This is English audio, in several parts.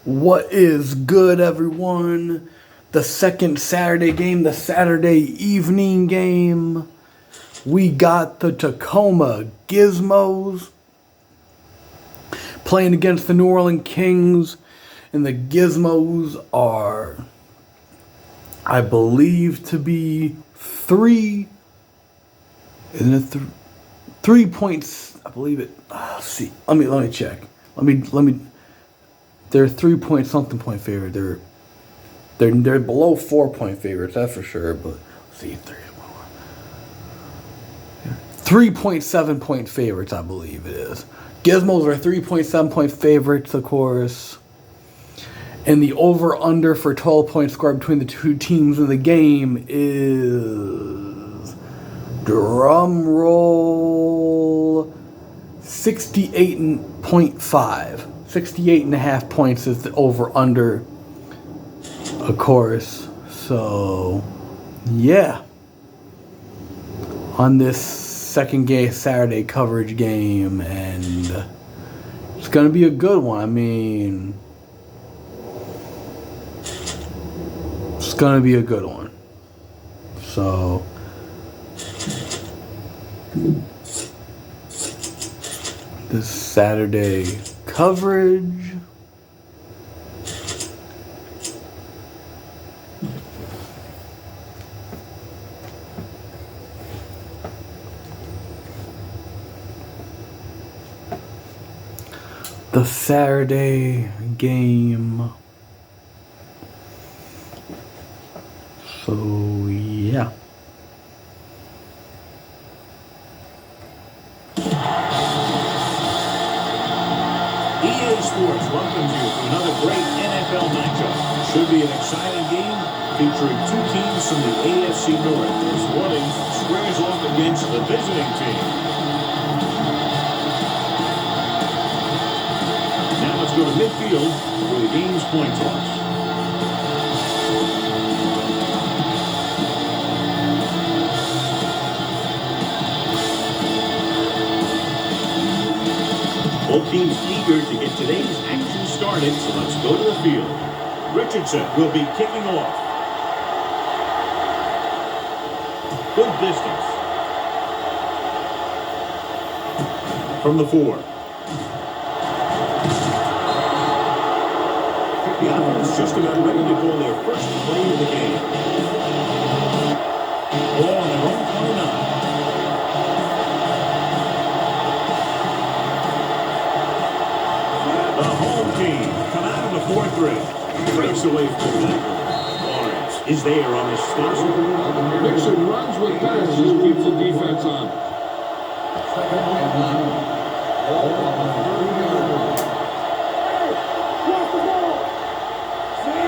What is good, everyone? The second Saturday game, the Saturday evening game. We got the Tacoma Gizmos playing against the New Orleans Kings. And the Gizmos are, I believe, to be isn't it 3 points? I believe it. Let's see. Let me check. Let me. They're 3 point something point favorite. They're below 4 point favorites, that's for sure. But let's see, 3.7 point favorites, I believe it is. Gizmos are 3.7 point favorites, of course. And the over/under for 12 points scored between the two teams in the game is, drum roll, 68.5. 68.5 points is the over/under, of course. So, yeah. On this second game, Saturday coverage game, and it's going to be a good one. I mean, it's going to be a good one. So, this Saturday coverage. The Saturday game. So, yeah. EA Sports welcomes you to another great NFL matchup. Should be an exciting game featuring two teams from the AFC North as one squares off against the visiting team. Now let's go to midfield for the game's coin toss. Both teams eager to get today's action started, so let's go to the field. Richardson will be kicking off. Good distance. From the 4. The offense just about ready to call their first play of the game. Ball on their own 29. Team come out of the 4-3. Breaks away from that. Lawrence is there on the stop. Nixon runs with passes, keeps the defense on.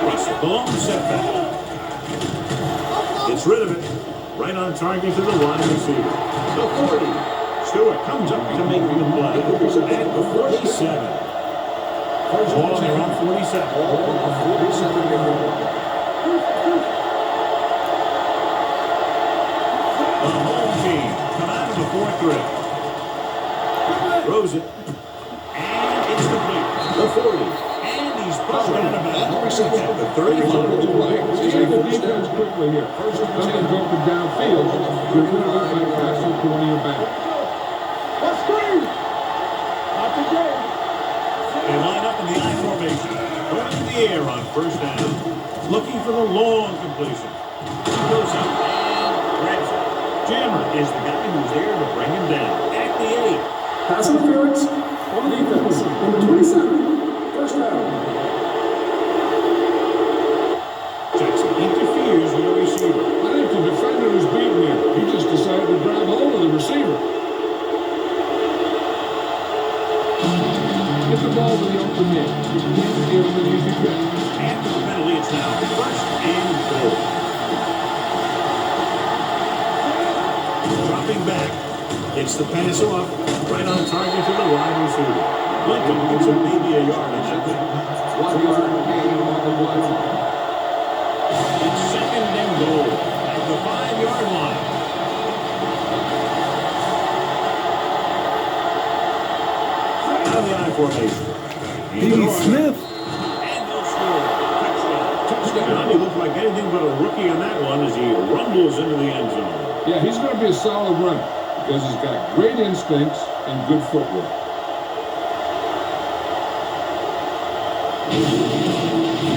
Russell, the long setback. Gets rid of it. Right on target to the wide receiver. The 40. Stewart comes up to make the play. At the 47. Ball on their own 47. The home team come out of the 4-3. Throws it. And it's complete. The 40. And he's pushed out of bounds at the 35. Take the defense quickly here. First and second jumping downfield. You're going to go by passing to one of your back. That's great. Not the game. They line up in the I formation. Going in the air on first down. Looking for the long completion. He goes up and grabs it. Jammer is the guy who's there to bring him down. At the 8. Pass interference on defense. Number 27. First down. Jackson interferes with the receiver. I think the defender was beating him. He just decided to grab hold of the receiver. Get the ball to the open man. You can get the easy pick. After the penalty, it's now first and goal. Dropping back. Gets the pass off. Right on target to the wide receiver. Lincoln gets up maybe a yard on that thing. 1 yard gain on the 1. It's second and goal at the 5-yard line. Out of the I formation. D. Smith. And anything but a rookie on that one as he rumbles into the end zone. Yeah, he's going to be a solid runner because he's got great instincts and good footwork.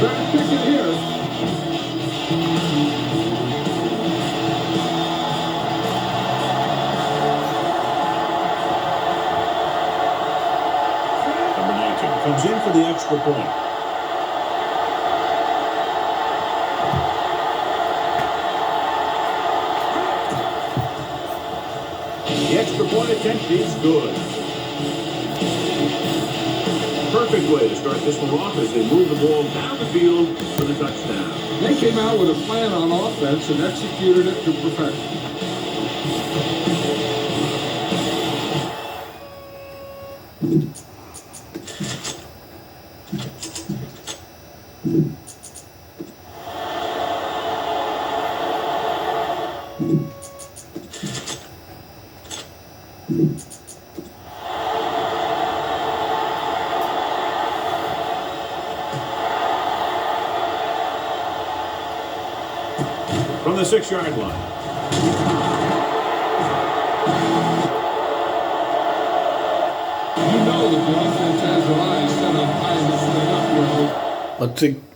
Better kick it here. Number 19 comes in for the extra point. The extra point attempt is good. Perfect way to start this one off as they move the ball down the field for the touchdown. They came out with a plan on offense and executed it to perfection. From the 6-yard line. You know that the offense has their eyes set on tying this thing up.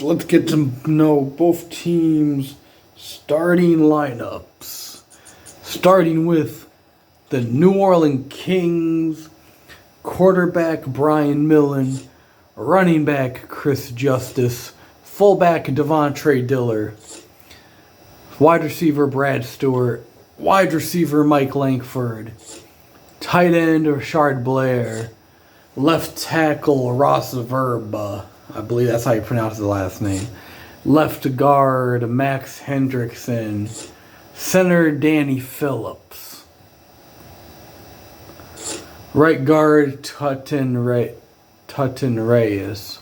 Let's get to know both teams' starting lineups. Starting with the New Orleans Kings, quarterback Brian Millen, running back Chris Justice, fullback Devontre Diller, wide receiver Brad Stewart, wide receiver Mike Langford, tight end Rashard Blair, left tackle Ross Verba, I believe that's how you pronounce the last name, left guard Max Hendrickson, center Danny Phillips, right guard Tutton Reyes,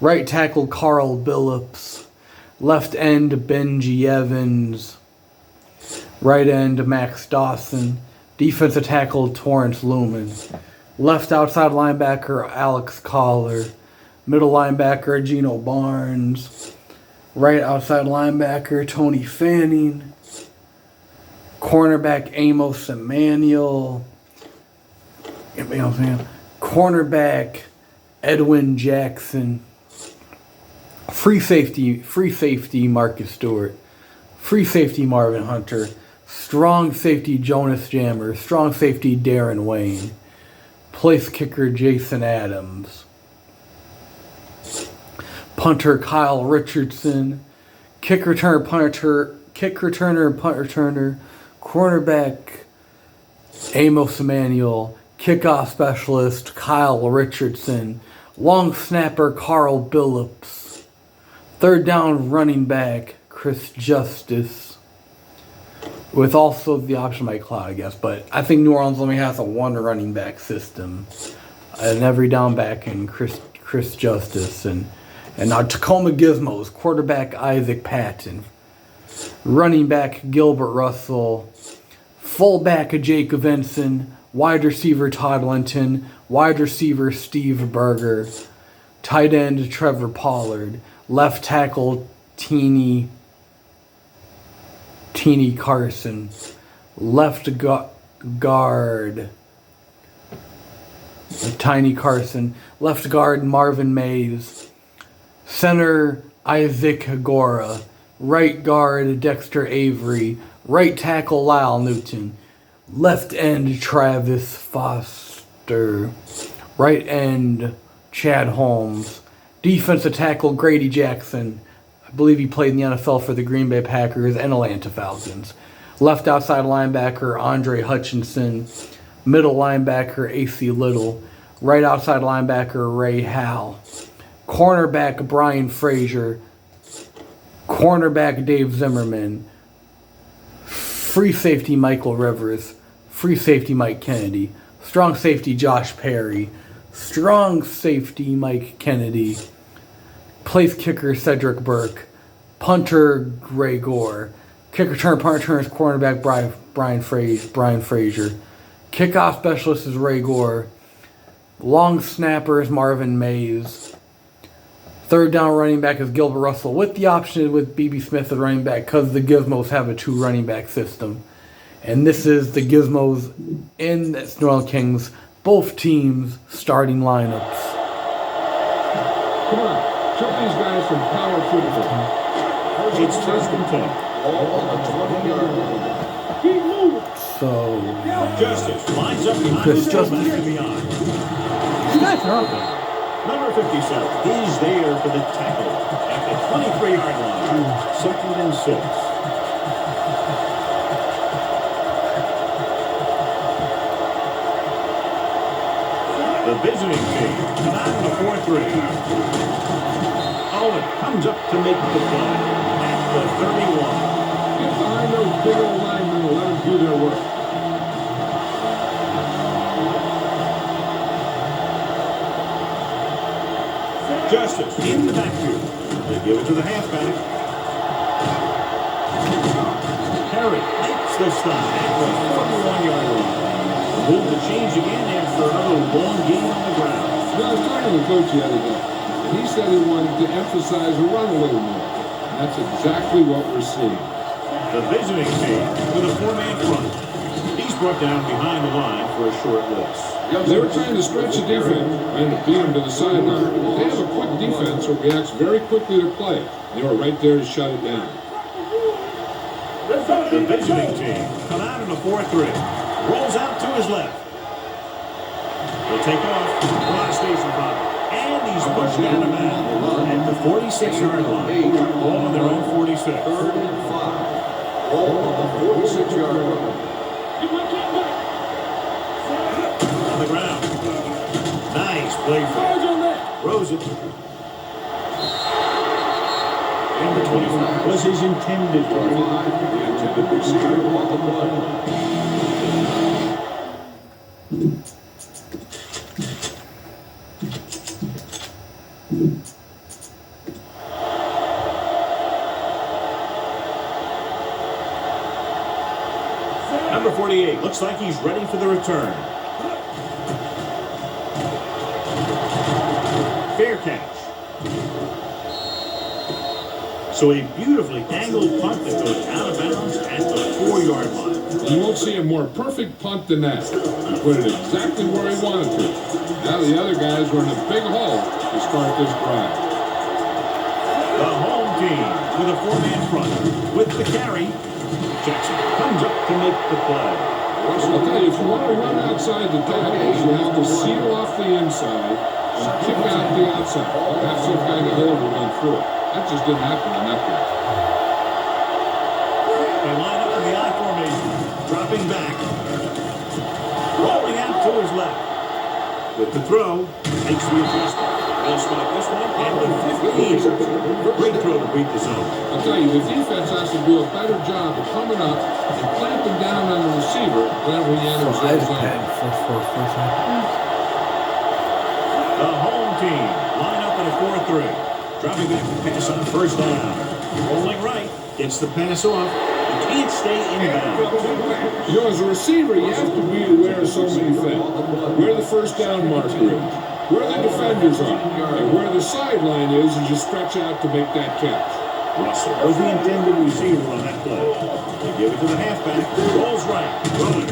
right tackle Carl Billups, left end Benji Evans, right end Max Dawson, defensive tackle Torrance Lumen, left outside linebacker Alex Collar, middle linebacker Gino Barnes, right outside linebacker Tony Fanning, cornerback Amos Emmanuel, cornerback Edwin Jackson, free safety Marcus Stewart, free safety Marvin Hunter, strong safety Jonas Jammer, strong safety Darren Wayne, place kicker Jason Adams, punter Kyle Richardson, kick returner punt returner, cornerback Amos Emmanuel, kickoff specialist Kyle Richardson, long snapper Carl Billups, third down running back Chris Justice, with also the option by Cloud, I guess. But I think New Orleans only has a one running back system, and every down back in Chris Justice, and now Tacoma Gizmos, quarterback Isaac Patton, running back Gilbert Russell, fullback Jake Vinson, wide receiver Todd Linton, wide receiver Steve Berger, tight end Trevor Pollard, left tackle Teeny Carson, left guard Tiny Carson, left guard Marvin Mays, center Isaac Agora, right guard Dexter Avery, right tackle Lyle Newton, left end Travis Foster, right end Chad Holmes, defensive tackle Grady Jackson, I believe he played in the NFL for the Green Bay Packers and Atlanta Falcons, left outside linebacker Andre Hutchinson, middle linebacker AC Little, right outside linebacker Ray Howell, cornerback Brian Frazier, cornerback Dave Zimmerman, free safety Michael Rivers, free safety Mike Kennedy, strong safety Josh Perry, strong safety Mike Kennedy, place kicker Cedric Burke, punter Ray Gore, kick return punt return is cornerback Brian Frazier, kickoff specialist is Ray Gore, long snapper is Marvin Mays, Third down running back is Gilbert Russell with the option with B.B. Smith as running back because the Gizmos have a 2 running back system. And this is the Gizmos in the New Orleans Kings, both teams starting lineups. Come on, show these guys some power football. It's first and 10. Keep moving. So, Justice lines up behind Chris the Justice. tailback and beyond. you guys are up. Number 57 is there for the tackle at the 23-yard line. Second and 6. The visiting team come out in the 4-3. Owen comes up to make the play at the 31. Get behind those big old linemen and let them do their work. Justice in the backfield. They give it to the halfback. Harry makes the stop at the 41-yard line. Move the change again after another long gain on the ground. I was talking to the coach the other day, and he said he wanted to emphasize the run a little more. And that's exactly what we're seeing. The visiting team with a 4-man front. He's brought down behind the line for a short loss. They were trying to stretch the defense and beat them to the sideline. They have a quick defense that reacts very quickly to play. They were right there to shut it down. The visiting team come out in a 4-3. Rolls out to his left. They'll take off. Block station bottom. And he's pushed out of bounds at the 46-yard line. Ball on their own 46. 3rd and 5. Ball on the 46-yard line. On the ground. Nice play for Rosen. Number 25 was his intended target. The intended receiver on the play. Number 48 looks like he's ready for the return. Fair catch. So a beautifully angled punt that goes out of bounds at the 4-yard line. You won't see a more perfect punt than that. He put it exactly where he wanted to. Now the other guys were in a big hole to start this drive. The home team with a 4-man front. With the carry, Jackson comes up to make the play. I'll tell you, if you want to run outside the tackles, you have to seal off the inside and kick out the outside. Have some kind of hole to run through it. That just didn't happen in that game. They line up in the I formation, dropping back. Rolling out to his left. With the throw, makes the adjustment. They'll spot this one at the 15. Great throw to beat the zone. I'll tell you, the defense has to do a better job of coming up and clamping down on the receiver whenever he enters the zone. The home team line up in a 4-3. Dropping back to pass on first down. Rolling right, gets the pass off. He can't stay inbound. You know, as a receiver, you have to be aware of so many things. Where the first down marker is, where the defenders are, and where the sideline is as you stretch out to make that catch. Russell was the intended receiver on that play. They give it to the halfback. Rolls right. Rolling.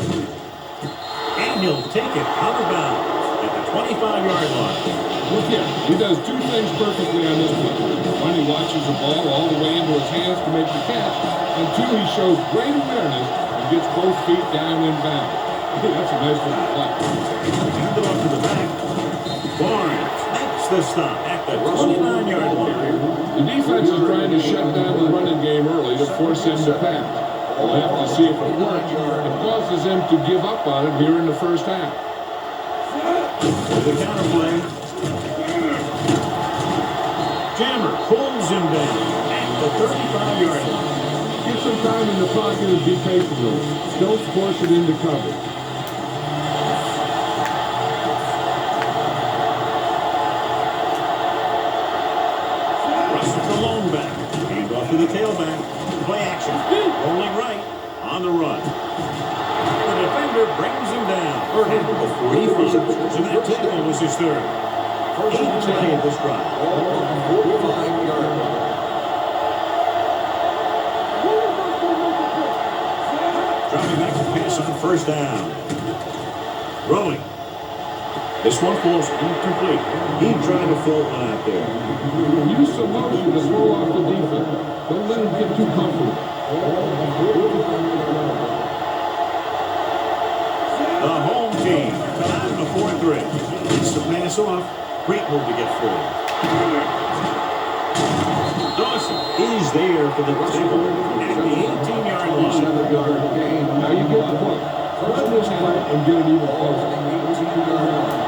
And he'll take it out of bounds at the 25-yard line. Look here, he does two things perfectly on this play. One, he watches the ball all the way into his hands to make the catch. And two, he shows great awareness and gets both feet down and bound. That's a nice little play. Hand it off to the back. Barnes makes the stop at the 29-yard line. The defense is trying to shut down the running game early to force him to pass. We'll have to see if it works. It causes him to give up on it here in the first half. The counterplay. Jammer pulls him down at the 35-yard line. Get some time in the pocket and be patient with it. Don't force it into cover. Russell the lone back. Hand off to the tailback. Play action. Rolling right on the run. The defender brings him down at the 45. So that tackle was his third. First play of this drive. pass on first down. Throwing. This one falls incomplete. He tried to float one out there. Use some motion to throw off the defense. Don't let him get too comfortable. The home team come out in the 4-3. It's the pass off. Great move to get through. Dawson is there for the tackle at the 18-yard line. 7-yard gain. Now you get the point. Run this play and get it even closer. 18-yard line.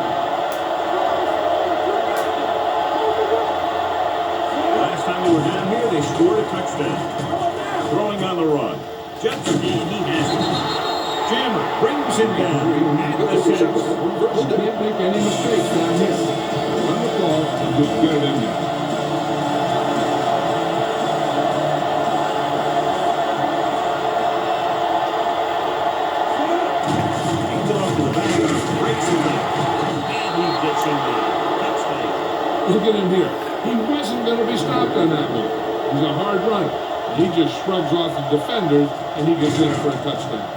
Last time they were down here, they scored a touchdown. Throwing on the run. Jumps in, he has it. Jammer brings him down at the 6. Can't make any mistakes down here. Run the ball and just get it in there. Hands it off to the back. Breaks him back. And he gets him there. Touchdown. Look at him here. He wasn't going to be stopped on that move. He's a hard runner. He just shrugs off the defenders, and he gets in for a touchdown.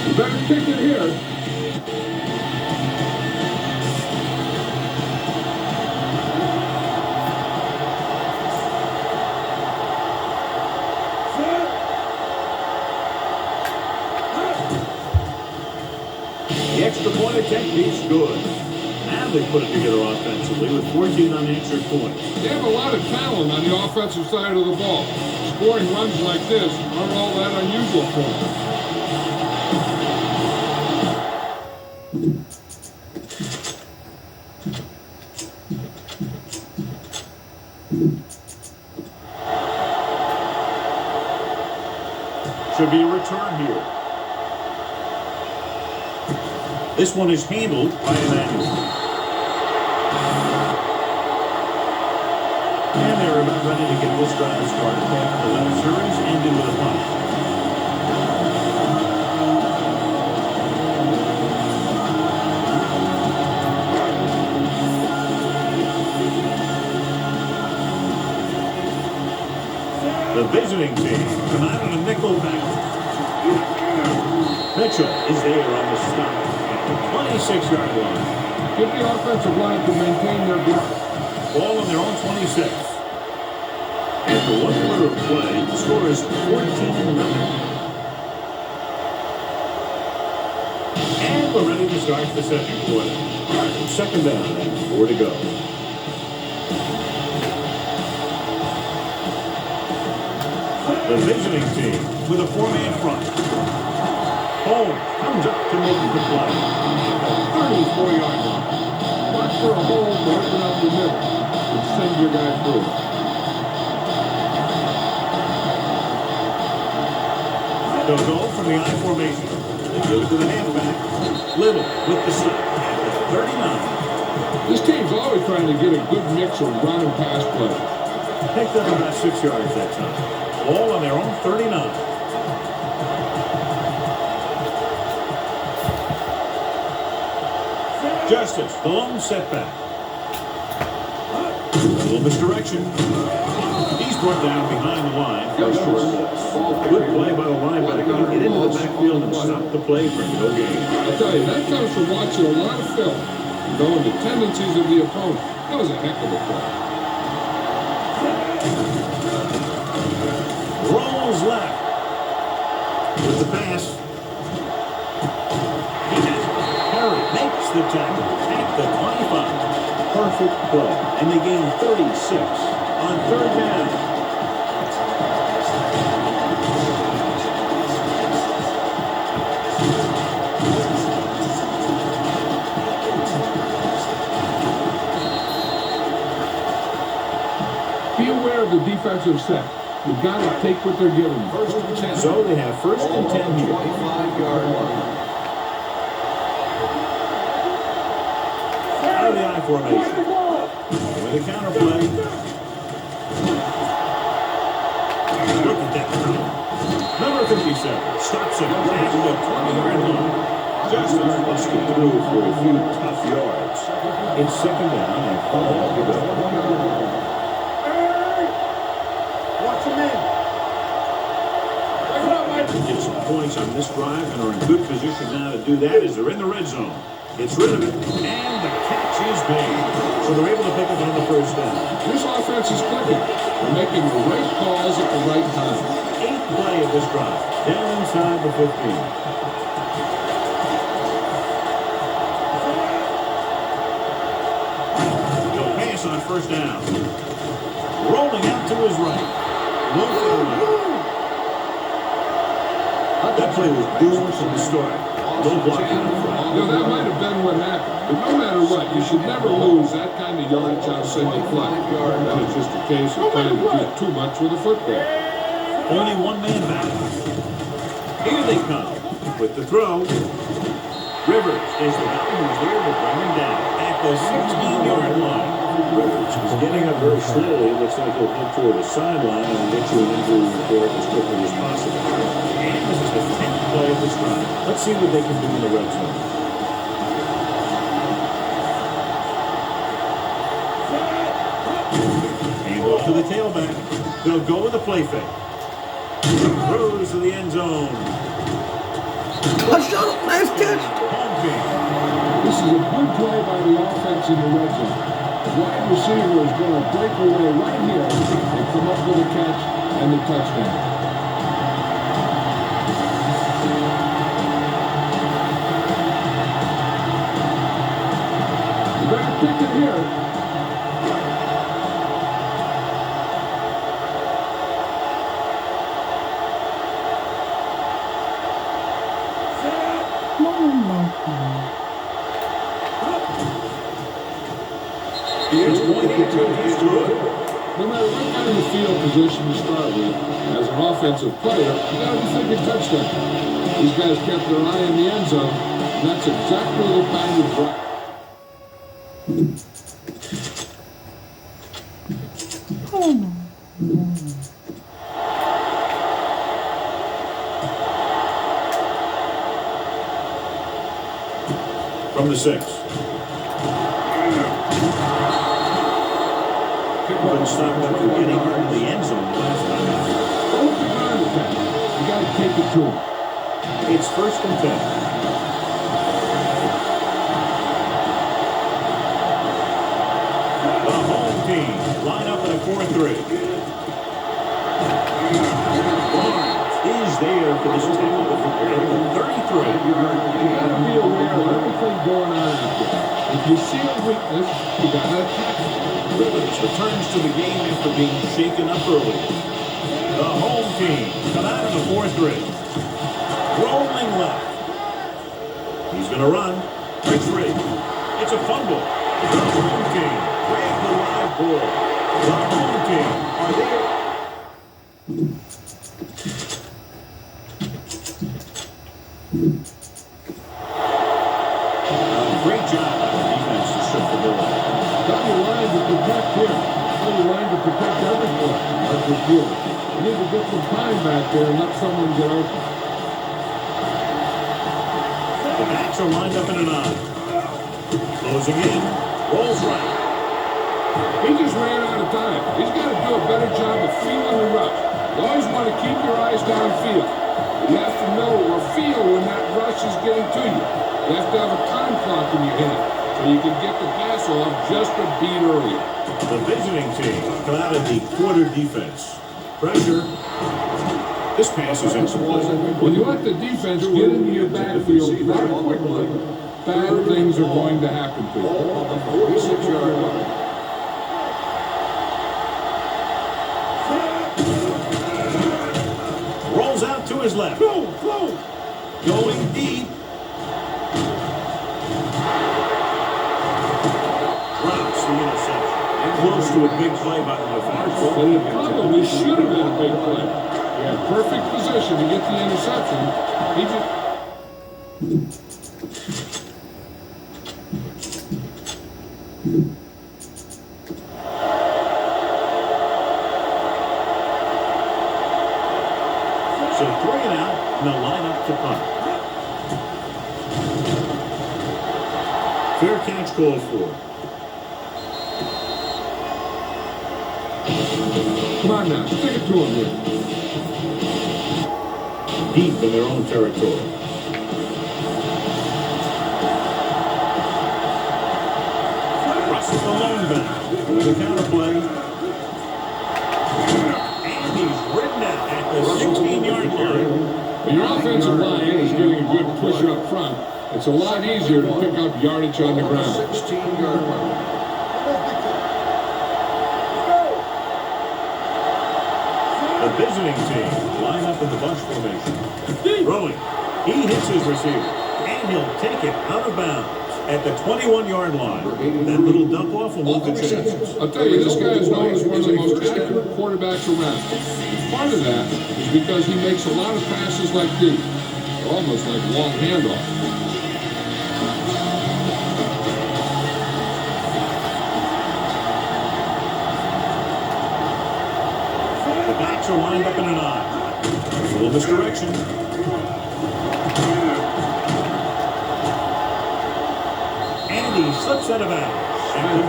You better kick it here. The extra point attempt is good. Now they put it together offensively with 14 unanswered points. They have a lot of talent on the offensive side of the ball. Scoring runs like this aren't all that unusual for them. Should be a return here. This one is handled by Emmanuel. And they're about ready to get this drive started. 11 hurries ended with a punt. The visiting team come out in a nickel back. Mitchell is there on the stop at the 26-yard line. Get the offensive line to maintain their ground. Ball on their own 26. After 1 quarter of play, the score is 14-0. And we're ready to start the second quarter. Second down and 4 to go. The visiting team with a 4-man front. Home comes up to make the play. 34-yard line. Watch for a hole to open up the middle and send your guy through. They'll go from the I formation. They give it to the halfback. Little with the stop at the 39. This team's always trying to get a good mix of run and pass play. Picked up about 6 yards that time. Ball on their own 39. Justice, the lone setback. A little misdirection. He's brought down behind the line for a short loss. Good play by the linebacker to get into the backfield and stop the play for no gain. I'll tell you, that comes from watching a lot of film and knowing the tendencies of the opponent. That was a heck of a play. Rolls left. With the pass. He has it. Perry makes the tackle at the 25. Perfect play. And they gain 36 on third down. Be aware of the defensive set. You've got to take what they're giving you. First and 10. So they have first and 10 here. 25-yard line. Out of the I formation. With a counter play. Look at that. Number 57 stops it at the 20-yard line. Justin must get through for a few tough yards. It's second down and 5 to go. Watch him in. Get some points on this drive and are in good position now to do that as they're in the red zone. It's rid of it, and the catch is made. So they're able to pick up another first down. This offense is clicking. They're making the right calls at the right time. 8th play of this drive, down inside the 15. He'll pass on first down. Rolling out to his right. Low to the right. That play was doomed from the start. No blocking in front. That might have been what happened. But no matter what, you should never lose that kind of yardage on a single play. That is just a case of trying to do too much with a football. Only one man back. Here they come with the throw. Rivers is the guy who's there to bring him down at the 16-yard line. Rivers is getting up very slowly. Looks like he'll head toward the sideline and get you an injury report as quickly as possible. And this is the 10th play of this drive. Let's see what they can do in the red zone. And off to the tailback. They'll go with the play fake. Throws to the end zone. Touchdown! Nice catch! Home team. This is a good play by the offense in the red zone. The wide receiver is going to break away right here and come up with a catch and the touchdown. You better pick it here. Here's one hit to his good. No matter what kind of field position you start with, as an offensive player, you got to be thinking touchdown. These guys kept their eye in the end zone, and that's exactly the kind of drive. From the 6. Couldn't stop them from getting into the end zone last time. Don't be hard with that. You got to take it to him. It's first and 10. The home team line up in a 4-3. Barnes is there for this tackle at the 33. You got to be aware of everything going on out there. If you see a weakness, you got to attack it. Rivers returns to the game after being shaken up early. The home team come out of the 4-3. Rolling left. He's going to run. Retreat. It's a fumble. The home team grab the live ball. The home team are there. Great job by the defense to strip the ball. Got your line to protect him. Got your line to protect everyone. That's the deal. You need to get some time back there and let someone get open. The backs are lined up in an eye. Closing in. Rolls right. He just ran out of time. He's got to do a better job of feeling the rush. You always want to keep your eyes downfield. You have to know or feel when that rush is getting to you. You have to have a time clock in your hand so you can get the pass off just a beat earlier. The visiting team come out of the quarter defense. Pressure. This pass is incomplete. When you let the defense get into your backfield very quickly, bad things are going to happen to you. 46-yard line. Rolls out to his left. Going deep. Drops the interception. Close to a big play by the defense. But it probably should have been a big play. He had perfect position to get the interception. He just... So 3 called for. Come on now, stick it to him here. Deep in their own territory. Russes the lone back. With a counterplay. And he's ridden out at the 16-yard line. When your offensive line is getting a good push up front, it's a lot easier to pick up yardage on the ground. 16-yard line. The visiting team line up in the bunch formation. Throwing. He hits his receiver. And he'll take it out of bounds at the 21-yard line. That little dump off will move the chains. I'll tell you, this guy is known as one of the most accurate quarterbacks around. Part of that is because he makes a lot of passes like these. They're almost like long handoffs. The backs are lined up in an eye. A little misdirection. And he slips out of bounds at the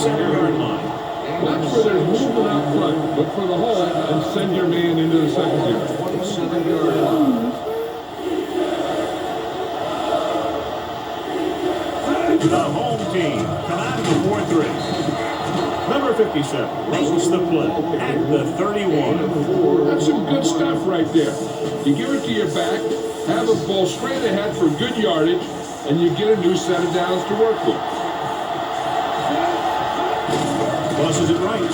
27-yard line. That's where there's movement out front. Look for the hole and send your man into the secondary. 27-yard line. The home team come out of the 4-3. Number 57 makes the play at the 31. That's some good stuff right there. You give it to your back, have a ball straight ahead for good yardage, and you get a new set of downs to work with. Crosses it right.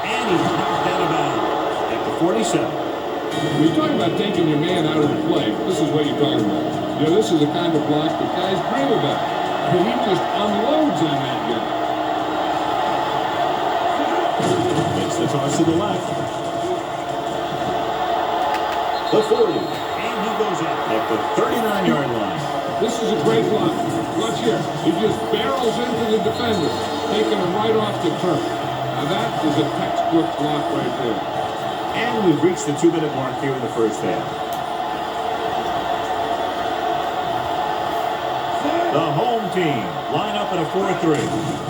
And he's knocked out of bounds at the 47. When you're talking about taking your man out of the play, this is what you're talking about. You know, this is the kind of block that guys dream about. But he just unloads on that guy. Makes the toss to the left. The 40. And he goes out at the 39-yard line. This is a great block. Watch here. He just barrels into the defender, taking him right off the turf. Now that is a textbook block right there. And we've reached the 2-minute mark here in the first half. The home team line up in a 4-3.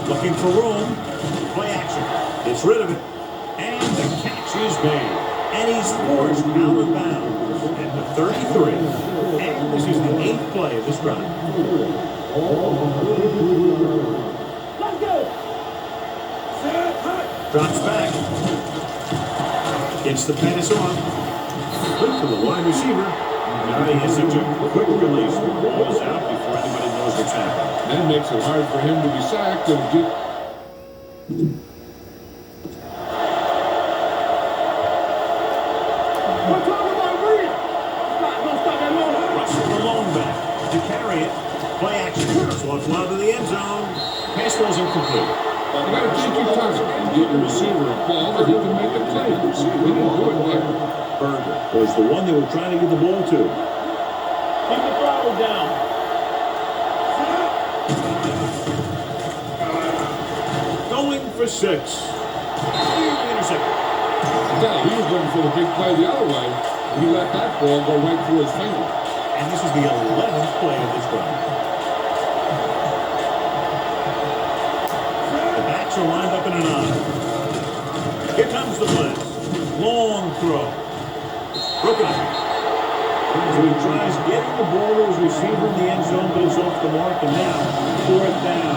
Looking for room. Play action. Gets rid of it. And the catch is made. And he's forced out of bounds at the 33. And this is the 8th play of this drive. Let's go. Drops back. Gets the pass off. Quick to the wide receiver. Now he has such a quick release. The ball is out before anybody knows what's happening. That makes it hard for him to be sacked and get. Russell alone back to carry it. Play action. Slots low to the end zone. Pass was incomplete. You got to take your time and get your receiver a ball that he can make a play. He didn't do it there. Berger was the one they were trying to get the ball to. Keep the throttle down. Going for 6. Intercepted. Yeah, he was going for the big play the other way. He let that ball go right through his finger. And this is the 11th play of this drive. The backs are lined up in an eye. Here comes the blitz. Long throw. Broken up. So he tries getting the ball to his receiver in the end zone, but it's off the mark, and now 4th down.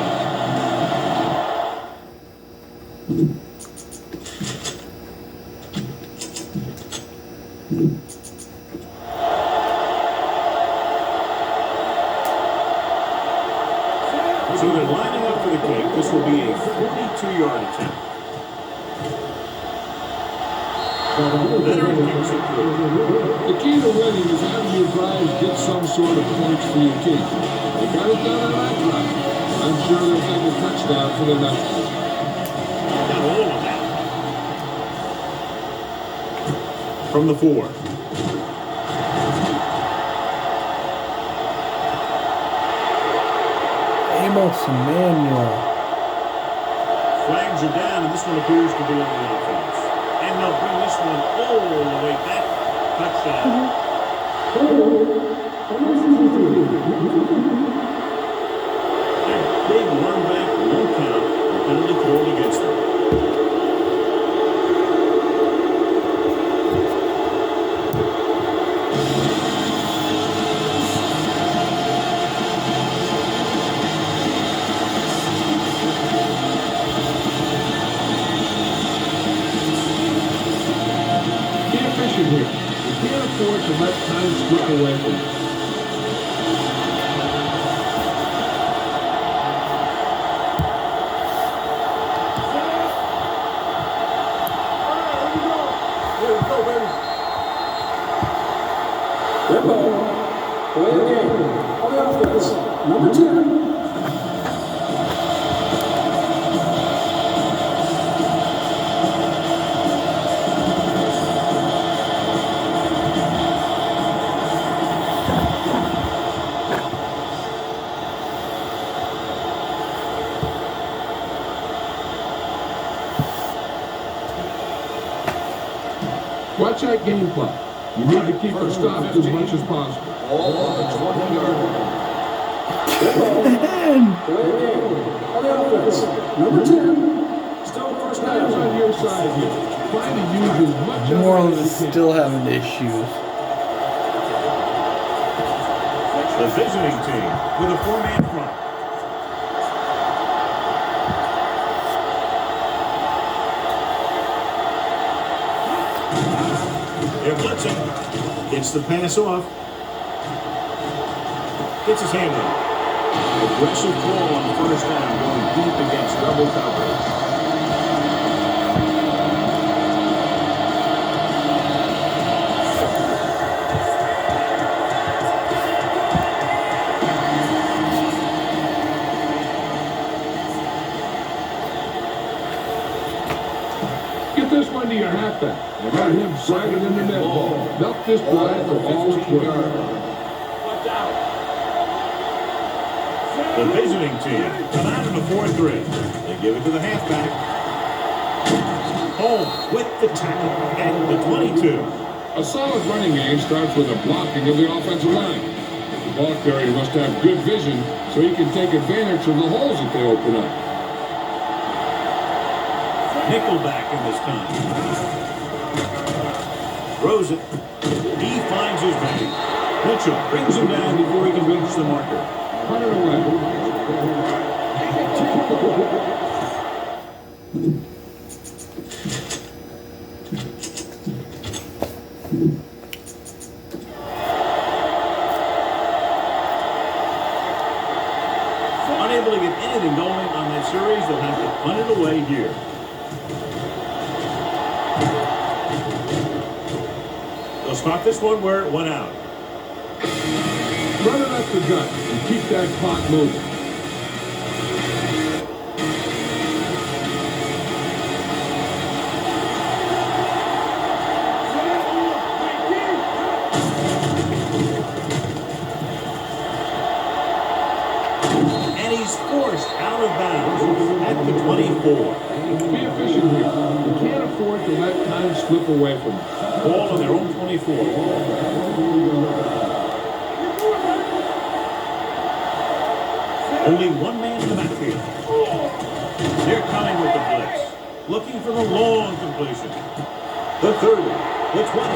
So they're lining up for the kick. This will be a 42-yard attempt. Leonard kicks it through. The key to winning is having your drives get some sort of points for your team. They got it done on that drive. I'm sure they'll take a touchdown for the next one. Got all of that. From the 4. Amos Emmanuel. Flags are down, and this one appears to be on the offense. And they'll bring this one all the way back. Touchdown. That big run back won't count. The penalty called against them. Here. You can't afford to let time slip away from you. Play the game. On the offense, number 10. Watch that game clock. You need to keep it stopped as much as possible. All on the 20-yard line. Play the game. On the offense, number 10. Still first Time's down. on your side here. Try to use as much New of Orleans it is as you can. still having issues. The visiting team with a 4-man front. They're blitzing. Gets the pass off. Gets his hand on it. Aggressive call on first down, going deep against double coverage. Get this one to your halfback and let him slide it in the middle. Milk this play for all it's worth. The visiting team come out in a 4-3. They give it to the halfback. Home with the tackle at the 22. A solid running game starts with a blocking of the offensive line. The ball carrier must have good vision so he can take advantage of the holes that they open up. Nickelback in this time. Throws it. He finds his man. Mitchell brings him down before he can reach the marker. Put it away. Unable to get anything going on that series, they'll have to punt it away here. They'll start this one where it went out. Run it up the gut and keep that clock moving. And he's forced out of bounds at the 24. Be efficient here. You can't afford to let time slip away from you. Ball on their own 24. Only one man in the backfield. They're coming with the blitz. Looking for the long completion. The 30, the 20,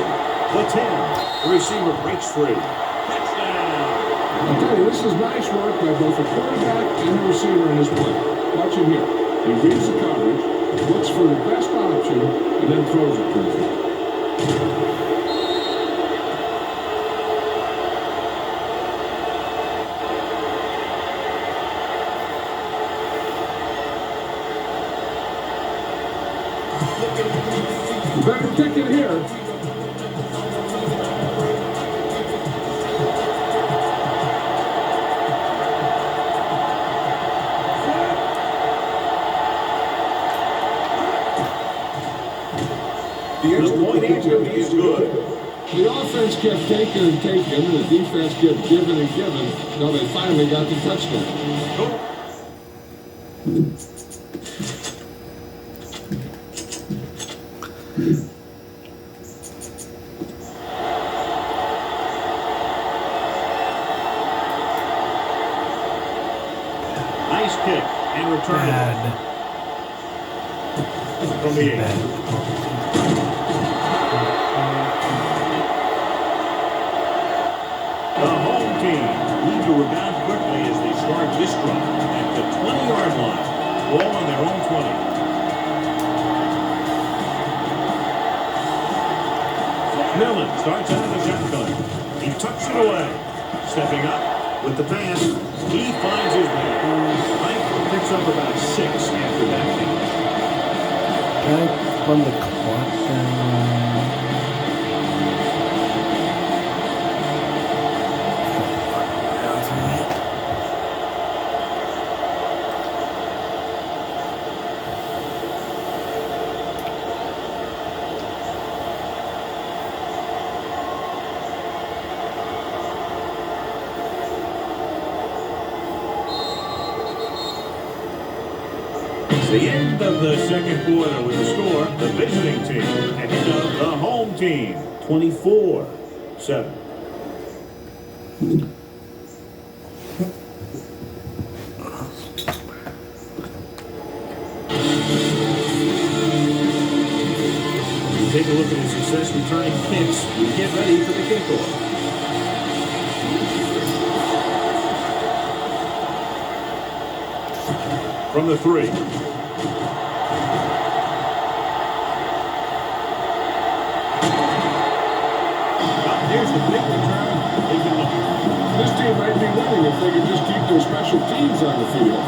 the 10. The receiver breaks free. Touchdown. I'll tell you, this is nice work by both the quarterback and the receiver in this play. Watch him here. He reads the coverage, looks for the best option, and then throws it to him. You better kick it here. The point activity is good. The offense kept taking and taking, the defense kept giving and giving, until they finally got the touchdown. Nice kick and return Bad. from the 8. Bad. The home team need to rebound quickly as they start this drive at the 20-yard line. Ball on their own 20. Millen starts out of the shotgun. He tucks it away. Stepping up with the pass. He finds his way. Mike picks up about 6 after that finish. Can I run the clock down? It's the end of the second quarter with the score. The visiting team ahead of the home team. 24-7. Take a look at his success returning kicks. We get ready for the kickoff. From the 3. There's the big return. This team might be winning if they could just keep their special teams on the field.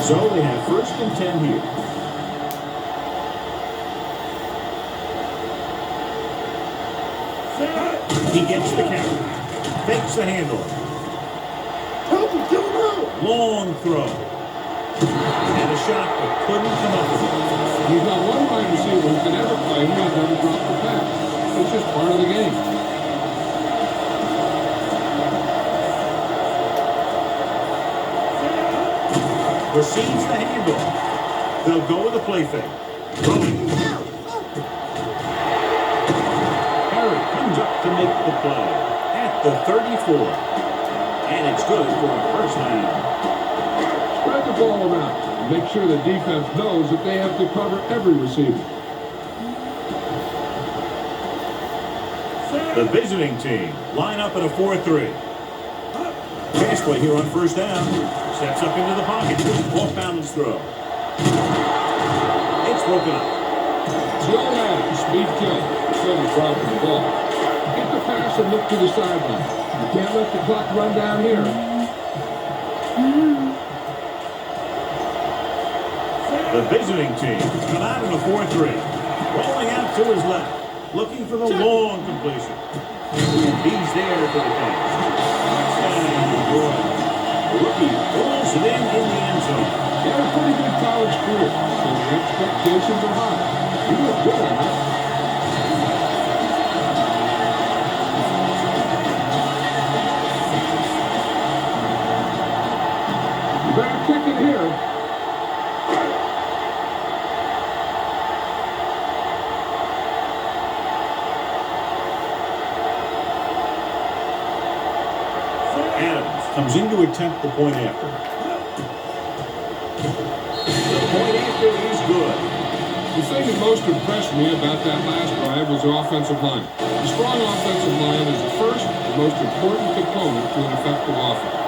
So they have 1st and 10 here. He gets the count. Fakes the handoff. Long throw. And a shot that couldn't come up with it. He's not one wide receiver who can ever play him. He's never dropped the pass. It's just part of the game. Receives the handoff. They'll go with a play fake. Throwing. Harry comes up to make the play at the 34. And it's good for a first down. Spread the ball around. Make sure the defense knows that they have to cover every receiver. The visiting team line up at a 4-3. Pass play here on first down. Steps up into the pocket. Off balance throw. It's broken up. Slow man, speed kill. Instead of dropping the ball. Get the pass and look to the sideline. You can't let the clock run down here. The visiting team come out in a 4-3. Rolling out to his left. Looking for the long completion. He's there for the pass. The rookie pulls it in the end zone. He had a pretty good college career, so the expectations are high. He looked good on that. You better kick it here. Adams comes in to attempt the point after. The point after is good. The thing that most impressed me about that last drive was the offensive line. A strong offensive line is the first and most important component to an effective offense.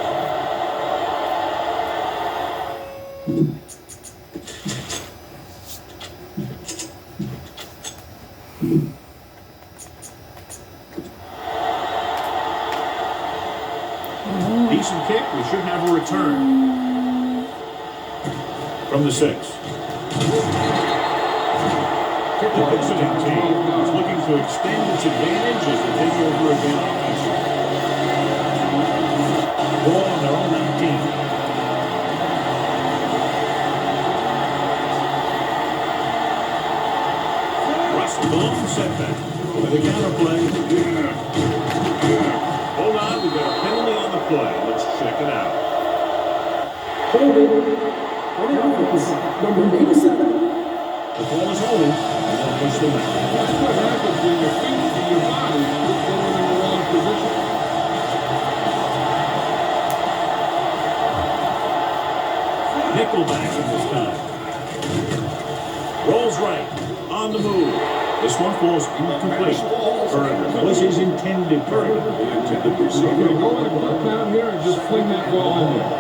Decent kick. We should have a return. From the 6. The visiting team is looking to extend its advantage as they take over again offensively. Ball on their own 19. Russell, the long setback. With a counter play. Hold on, we've got a penalty on the play. Let's check it out. Holding. On the offense, number 87. The ball is holding, and they'll push them out. That's what happens when your feet and your body is going in the wrong position. nickelback in this time. Rolls right. On the move. This one falls incomplete. Burger was his intended target. The intended receiver. Go in a quick down here and just fling that ball in there.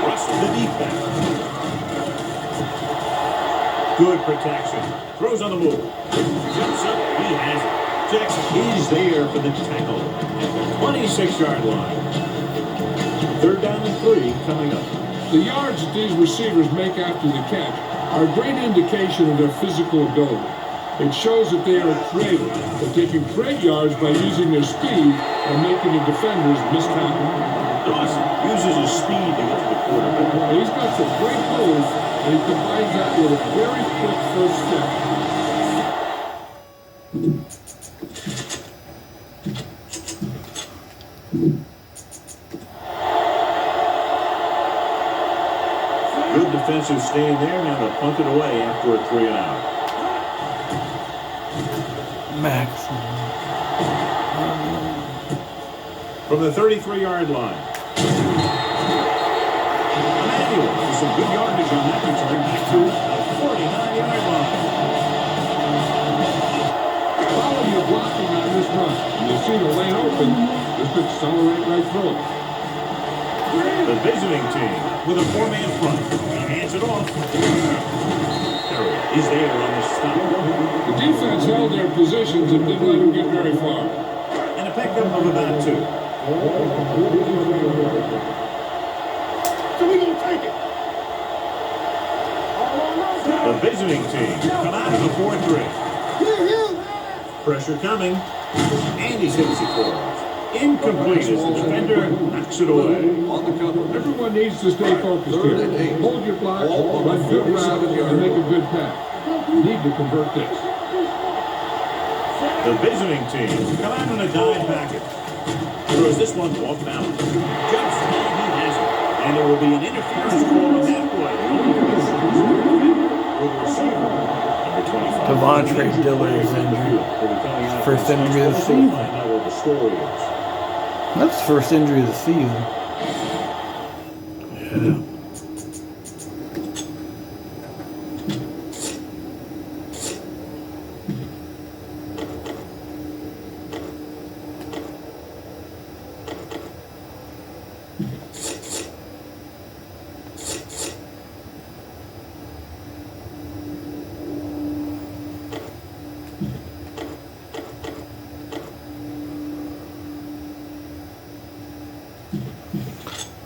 Russell, the defense. Good protection. Throws on the move. Jumps up. He has it. Jackson is there for the tackle at the 26-yard line. 3rd down and 3 coming up. The yards that these receivers make after the catch are a great indication of their physical ability. It shows that they are creative, that they can create yards by using their speed and making the defenders miss tackle. Dawson uses his speed to get to the quarterback. He's got some great moves, and he combines that with a very quick first step. Good defensive stand there. Now to punt it away after a 3-and-out. Maximum. From the 33-yard line. Emmanuel with some good yardage on that return back to the 49-yard line. Follow your blocking on this run. When you see the lane open, just accelerate right through it. The visiting team with a 4-man front. He hands it off. Terry is there on the stop. The defense held their positions and didn't let them get very far. And a pickup of about 2. So we gonna take it. The visiting team come out of the 4-3. Pressure coming. And he hits it for us. Incomplete as the defender knocks it away. Everyone needs to stay focused here. Hold your block, run good route, and make a good pass. You need to convert this. The visiting team come out on a dive packet. Throws this one off balance. Jumps and he has it. And there will be an interference call on that play. With the receiver, number 25. Devontae Dillard's injury. First injury of the season. Find out what the story is. That's the first injury of the season. Yeah.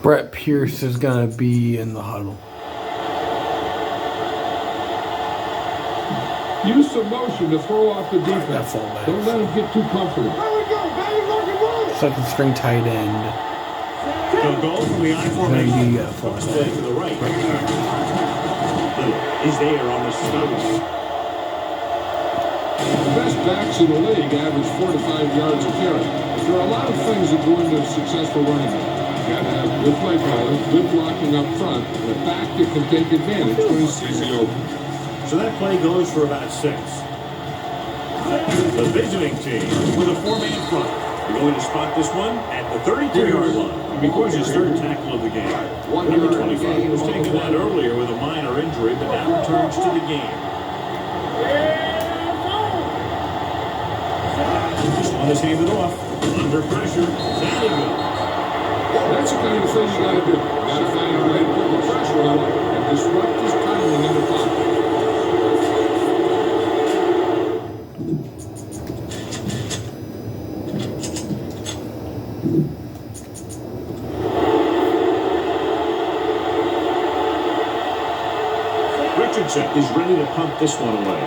Brett Pierce is going to be in the huddle. Use some motion to throw off the defense. That fullback. Don't let them get too comfortable. Second string tight end. They'll go from the I formation. Maybe Cross play to the right. Little is there on the stop. The best backs in the league average 4 to 5 yards a carry. There are a lot of things that go into a successful running game. You got to have good play calling, good blocking up front, and a back that can take advantage when he sees the open. So that play goes for about 6. The visiting team with a 4-man front. They're going to spot this one at the 33-yard line. Because his 3rd tackle of the game. Number 25 was taken out earlier with a minor injury, but now returns to the game. Just want to hand it off. Under pressure. Down he goes. That's the kind of thing you got to do. You got to find a way to put the pressure on him and disrupt his timing in the pocket. Richardson is ready to pump this one away.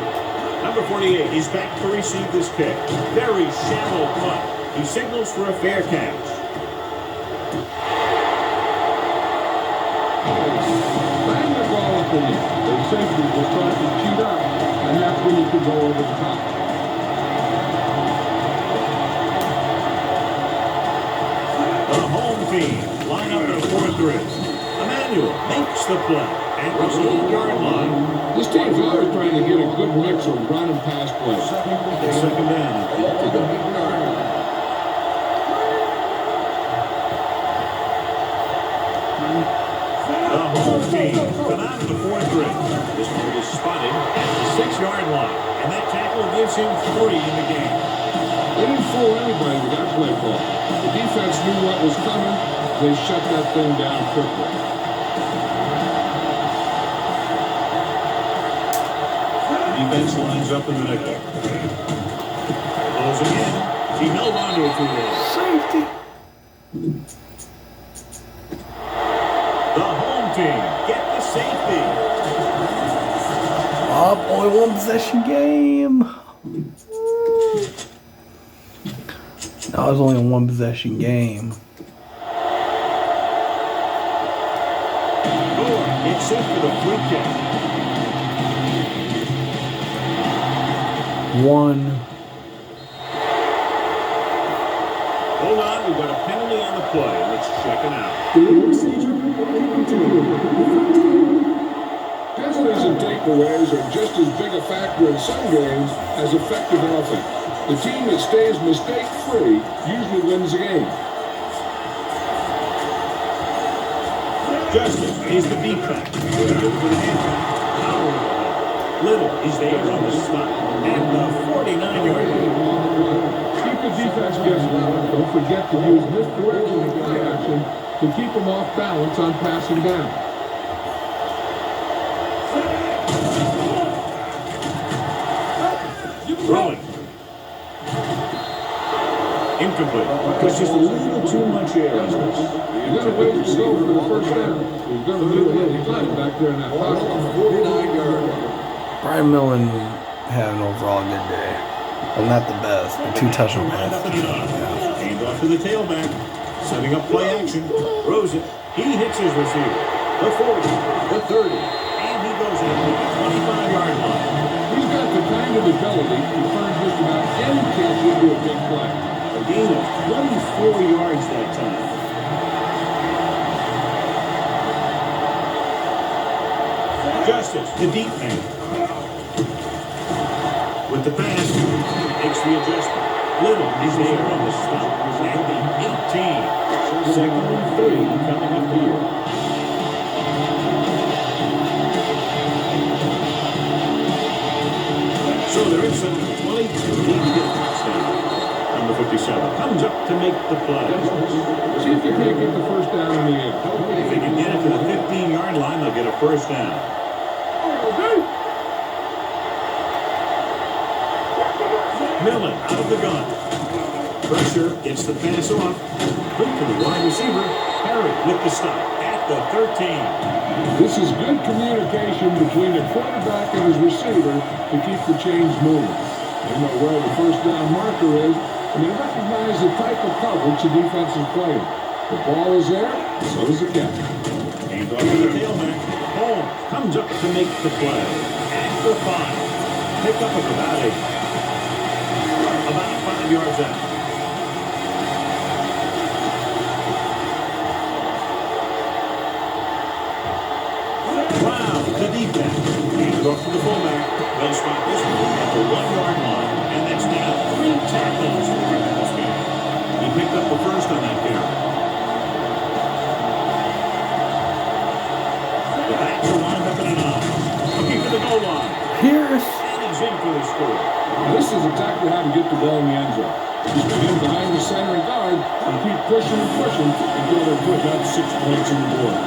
Number 48 is back to receive this kick. Very shallow punt. He signals for a fair catch. Bang the ball up in there. The safety will start to cheat up, and that's when you can go over the top. The home team line up in a 4-3. Emmanuel makes the play at the 8-yard line. This team's always trying to get a good mix of run and pass plays. It's 2nd down. Both teams come out of the fourth grade. This one is spotted at the 6-yard line, and that tackle gives him 3 in the game. They didn't fool anybody with that play call. The defense knew what was coming. They shut that thing down quickly. Defense lines up in the nickel. Goes again. He held on to it too long. Safety. The home team get the safety. Up, only one possession game. That was only a one possession game. Gore gets in for the free kick. One. Hold on, we've got a penalty on the play. Let's check it out. Penalties and takeaways are just as big a factor in some games as effective offense. The team that stays mistake-free usually wins the game. Justin is the deep back. Over the halfback. Little is there on the spot at the 49-yard line. Keep the defense guessing. Don't forget to use misdirection and play action to keep them off balance on passing down. Throwing. Incomplete. There's just a little too much air on this. You're going to wait to go for the first down. You're going to do any time back there in that pocket. 49-yard line. Brian Millen had an overall good day. Well, not the best, but 2 touchdown Lined up in the passes. eye. Hand off to the tailback. Setting up play action. Throws it. He hits his receiver. The 40. The 30. And he goes in to the 25-yard line. He's got the kind of ability to turn just about any catch into a big play. A gain of 24 yards that time. Justice, the deep man. With the pass, makes the adjustment. Little is there on the stop at the 18. Second and 3 coming up here. So they're inside the 22. He can get a touchdown. Number 57 comes up to make the play. See if you can't get the first down in the air. If they can get it to the 15-yard line, they'll get a first down. Millen out of the gun. Pressure gets the pass off. Quick to the wide receiver. Harry with the stop at the 13. This is good communication between the quarterback and his receiver to keep the chains moving. They know where the first down marker is, and they recognize the type of coverage the defense is playing. The ball is there, so is the catch. Hand off to the tailback. Holmes comes up to make the play. At the 5. Pick up of about 5 yards out. Wow, the deep back. Hand off to the fullback. They'll spot this one at the 1-yard line. And that's now 3 tackles for him in this game. He picked up the first on that carry. The backs are lined up in an eye. Looking for the goal line. Pierce. And he's in for the score. This is exactly how to get the ball in the end zone. Just stand behind the center and guard and keep pushing and pushing until they put that 6 points on the board.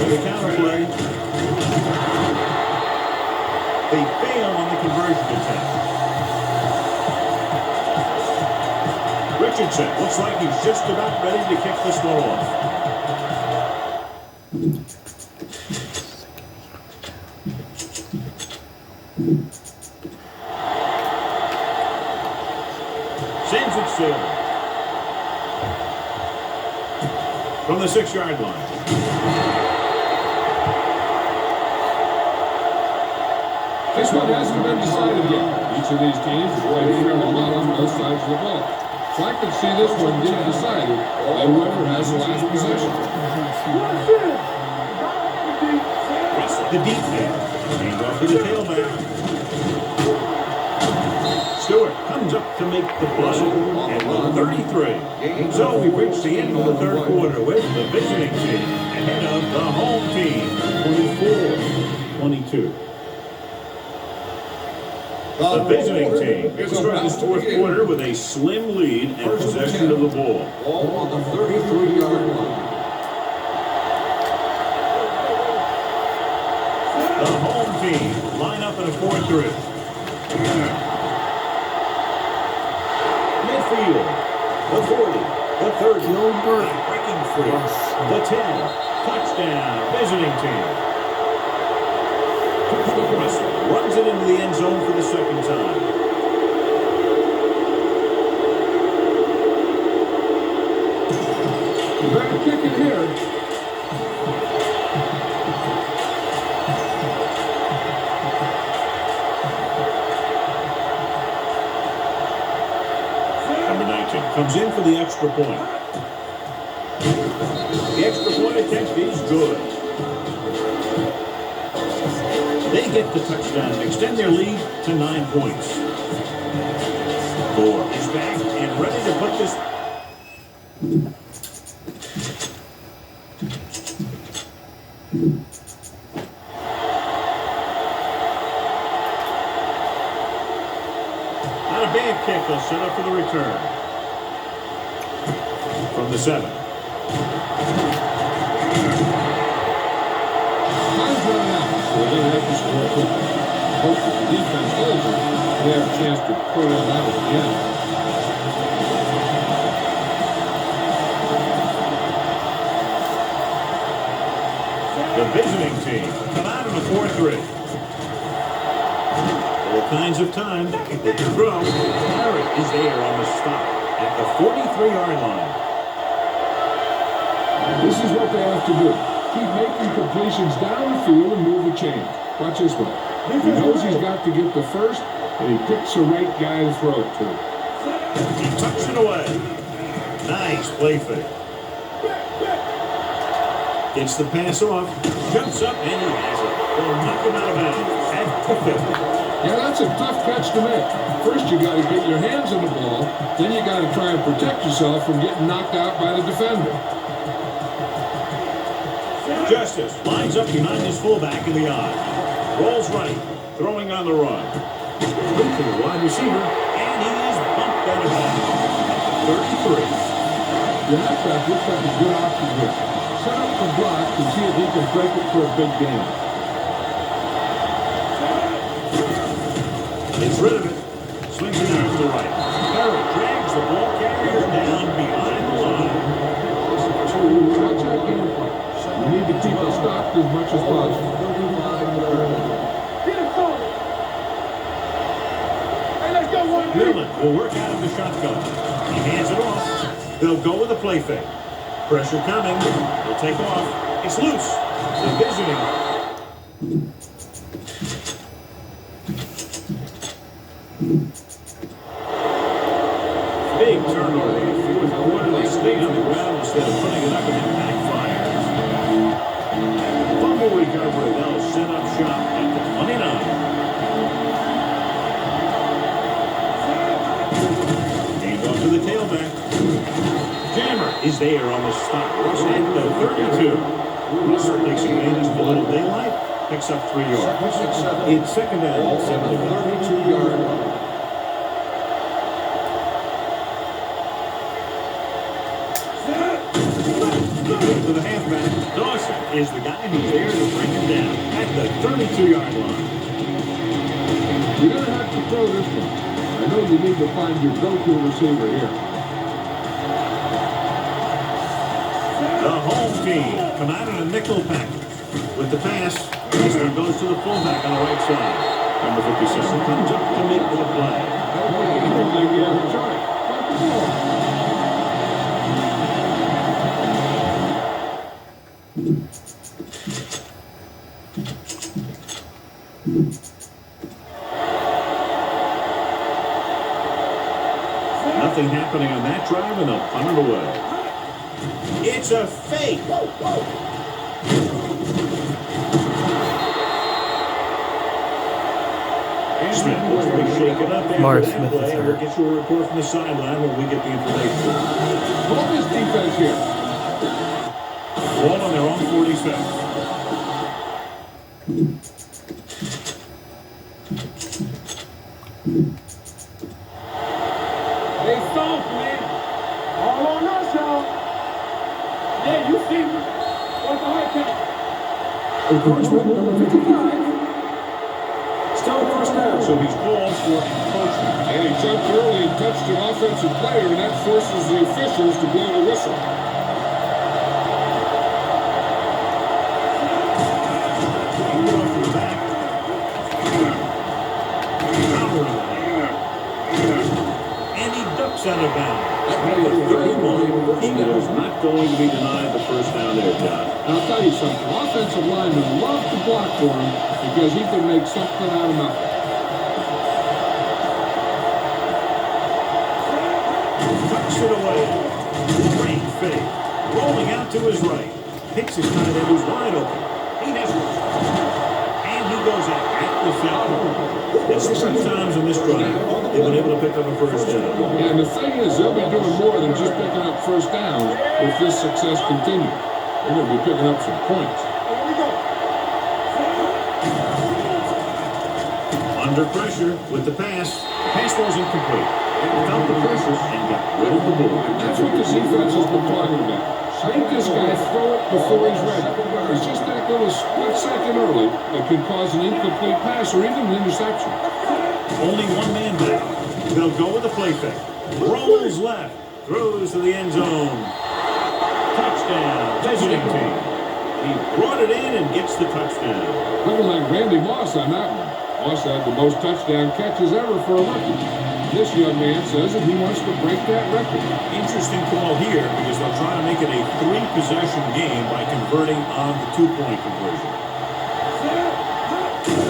The counter play. They fail on the conversion attempt. Richardson looks like he's just about ready to kick this one off. Sends it sailing. From the 6-yard line. This one hasn't been decided yet. Each of these teams is playing fairly well on both sides of the ball. So I could see this one get decided by whoever has the last possession. The deep man. Hand off to the tailback. Stewart comes comes up to make the play at the 33. So we reach the end of the third quarter with the visiting team ahead of the home team, 24-22. The visiting team will start this fourth quarter with a slim lead and possession of the ball. Ball on the 33-yard line. The home team line up in a 4-3. Midfield, the 40, the 30, Gilbert. breaking free, the 10, touchdown, visiting team. Russell runs it into the end zone for the second time. You better kick it here. Number 19 comes in for the extra point. The extra point attempt is good. They get the touchdown and extend their lead to 9 points. Gore is back and ready to put this. Not a bad kick. They'll set up for the return. From the 7. Time's running out, so they're going to have to score quickly. Hope that the defense holds it. They have a chance to pull it out at the end. The visiting team come out in a 4-3. All kinds of time. They can throw. Harry is there on the stop at the 43-yard line. This is what they have to do. Keep making completions down the field and move the chain. Watch this one. He knows he's got to get the first, and he picks the right guy to throw it to. He tucks it away. Nice play fake. Gets the pass off. Jumps up, and he has it. They'll knock him out of bounds at the 50. Yeah, that's a tough catch to make. First, you got to get your hands on the ball. Then you got to try and protect yourself from getting knocked out by the defender. Justice lines up behind his fullback in the eye. Rolls right, throwing on the run. Look to the wide receiver, and he is bumped out of bounds at the 33. The halfback looks like a good option here. Set up the block and see if he can break it for a big game. Gets rid of it. Swings it out to the right. Perry drags the ball carrier down behind the line. Watch that game plan. You need to keep it stopped as much as possible. Dillon will work out of the shotgun. He hands it off. They'll go with a play fake. Pressure coming. He'll take off. It's loose. The visiting. Big turnover in the fourth quarter. They stay on the ground instead of putting it up and it backfires. Fumble recovery. They'll set up shop at the 29. Hand off to the tailback. Jammer is there on the stop. Rush at the 32. Russell takes advantage of a little daylight. Picks up 3 yards. It's second down. 32-yard line. To the halfback. Dawson is the guy who's there to bring him down at the 32-yard line. You're going to have to throw this one. I know you need to find your go-to receiver here. The home team come out in a nickel package. With the pass, this one goes to the fullback on the right side. Number 57 comes up to make the play. You look like you have a choice. Got the ball. Nothing happening on that drive, and they'll punt it away. It's a fake. Smith looks to be shaken up after Mark that Smith is play. We'll hurt. get you a report from the sideline when we get the information. All this defense here. Ball on their own 46. They soft, man. All on us, y'all. Yeah, you see me. What's the high count? Encouragement number 55. Still first down. So he's called for encroachment. And he jumped early and touched an offensive player, and that forces the officials to blow the whistle. He went off the back. And he ducks out of bounds. Number 31. He is not going to be denied the first down there, John. And I'll tell you something, offensive linemen love to block for him because he can make something out of nothing. Tucks it away. Great fake. Rolling out to his right. Picks his tight end who's wide open. He has it. And he goes out at the foul. That's 6 times in this drive. They've been able to pick up a first down. Yeah, and the thing is, they'll be doing more than just picking up first downs if this success continues. They're going to be picking up some points. Under pressure with the pass. Pass was incomplete. They felt the pressure and got rid of the ball. That's what the defense has been talking about. Make this guy throw it before he's ready. It's just that little split second early that could cause an incomplete pass or even an interception. Only one man back. They'll go with the play fake. Rolls left. Throws to the end zone. Touchdown. Visiting team. He brought it in and gets the touchdown. Looking like Randy Moss on that one. Moss had the most touchdown catches ever for a rookie. This young man says that he wants to break that record. Interesting call here because they'll try to make it a 3-possession game by converting on the 2-point conversion.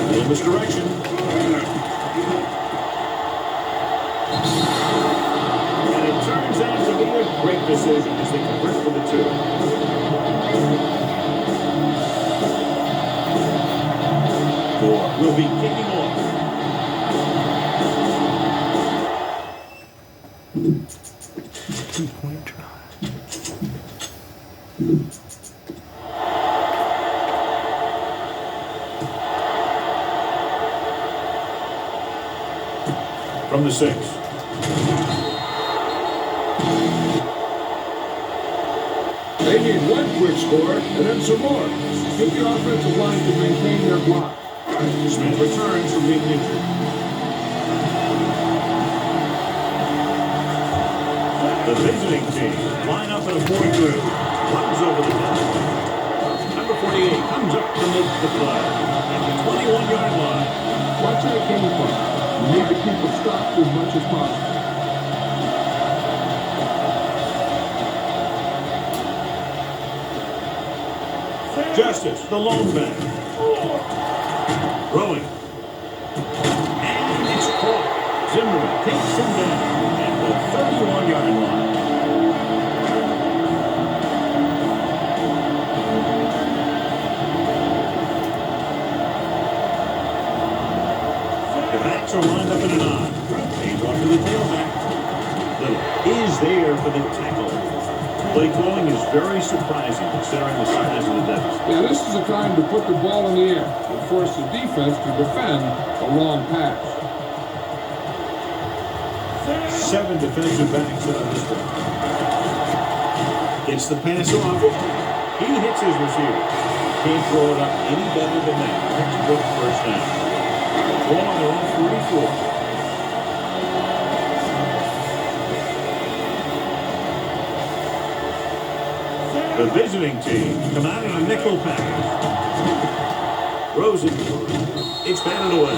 Little misdirection. And it turns out to be a great decision as they convert for the 2. Will be kicking off. Two-point try. From the 6. They need one quick score and then some more. Get the offensive line to maintain their block. Smith returns from being injured. The visiting team line up in a 4-2. Runs over the top. Number 48 comes up to make the play at the 21-yard line. Watch that game from. You need to keep it stopped as much as possible. Justice, the lone back. Throwing. And it's caught. Zimmerman takes him down at the 31-yard line. The backs are lined up in an eye. Hands off to the tailback. Little is there for the tackle. Play calling is very surprising considering the size of the Devils. Yeah, this is the time to put the ball in the air and force the defense to defend a long pass. 7 defensive backs in this one. Gets the pass off. He hits his receiver. Can't throw it up any better than that. Textbook first down. Ball on their own 44. The visiting team come out in a nickel package. Rosen. It's batted away.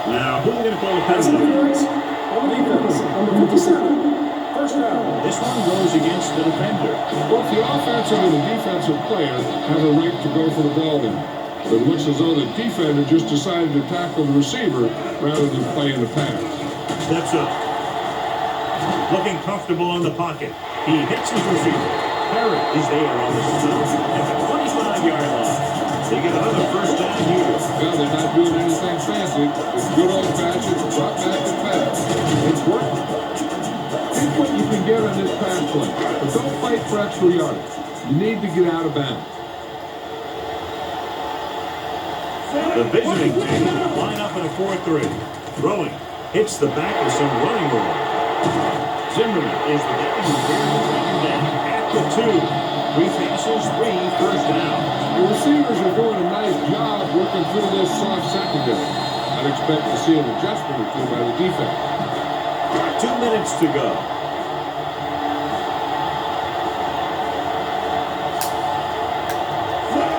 Now, who's going to call the That's penalty? interference on defense. Number 57. First down. This one goes against the defender. Both the offensive and the defensive player have a right to go for the ball then. But it looks as though the defender just decided to tackle the receiver rather than play in the pass. Steps up. Looking comfortable in the pocket. He hits his receiver. Parrott is there on the stop at the 25-yard line. They get another first down here. Well, they're not doing anything fancy. It's good old-fashioned drop back and pass. It's working. Take what you can get on this pass play, but don't fight for extra yardage. You need to get out of bounds. The visiting team line up in a 4-3. Throwing. Hits the back of some running room. Zimmerman is the guy who barely taken down at the 2. 3 passes, 3 first down. The receivers are doing a nice job working through this soft secondary. I'd expect to see an adjustment or two by the defense. 2 minutes to go.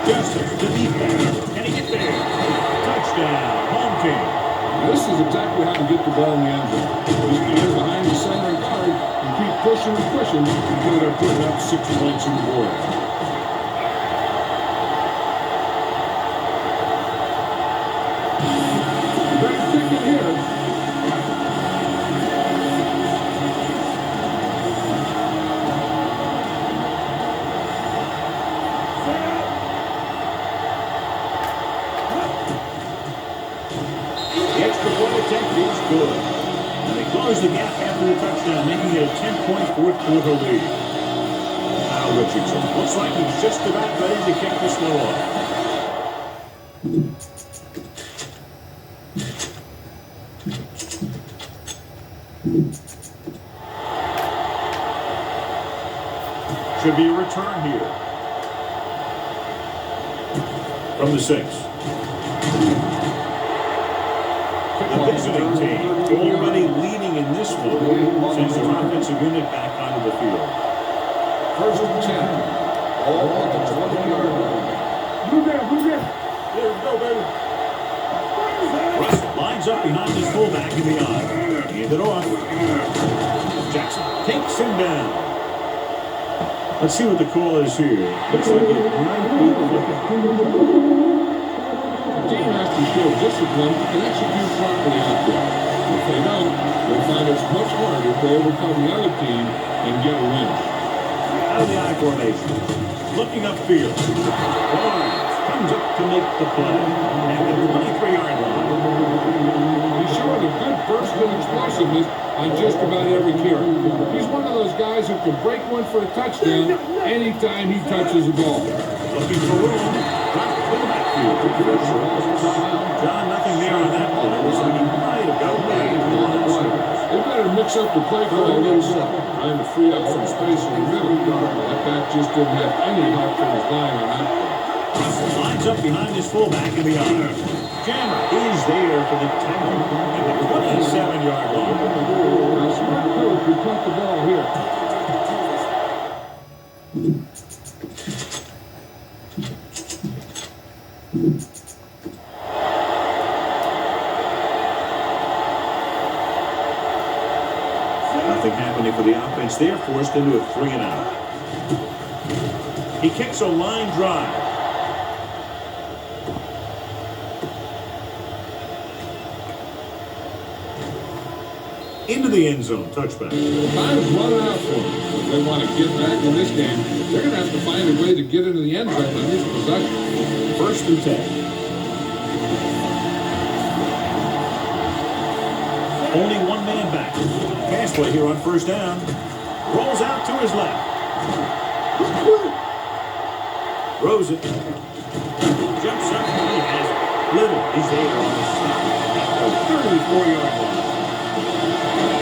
Justin to defense. Can he get there? Touchdown, home team. This is exactly how to get the ball in the end zone. Just get in behind the center guard and keep pushing and pushing until they're putting up 6 points in the board. Great ticket here. The extra point attempt is good. And they close the gap after the touchdown, making it a 10-point fourth-quarter lead. Now Richardson looks like he's just about ready to kick this one off. Should be a return here. From the 6. The visiting team already leading in this one sends their offensive unit back onto the field. 1st and 10. All at the 20-yard line. Move there. There we go, baby. Russell lines up behind his fullback in the eye. Hand it off. Jackson takes him down. Let's see what the call is here. Looks like it might be the The team has to show discipline and execute properly out there. If they don't, they'll find it's much harder to overcome the other team and get a win. out of the I formation. Looking upfield. Barnes comes up to make the play. At the 23-yard line. He's showing a good burst of explosiveness on just about every carry. He's one of those guys who can break one for a touchdown anytime he touches the ball. Looking for room. Drop to the backfield. John, nothing there on that play. So he might have got away. They better mix up the play call a little more, trying to free up some space in the middle. That back just didn't have any help from his line on that play. Russell lines up behind his fullback in the arm. Jammer is there for the tackle at the 27-yard line. Now, smart coach would punt the ball here. Nothing happening for the offense. They're forced into a 3-and-out. He kicks a line drive. Into the end zone. Touchback. Time's running out for them. If they want to get back in this game, they're going to have to find a way to get into the end zone on this possession. 1st and 10. Only one man back. Pass play here on 1st down. Rolls out to his left. Throws it. Jumps up and he has it. Little is there on the stop at the 34-yard line.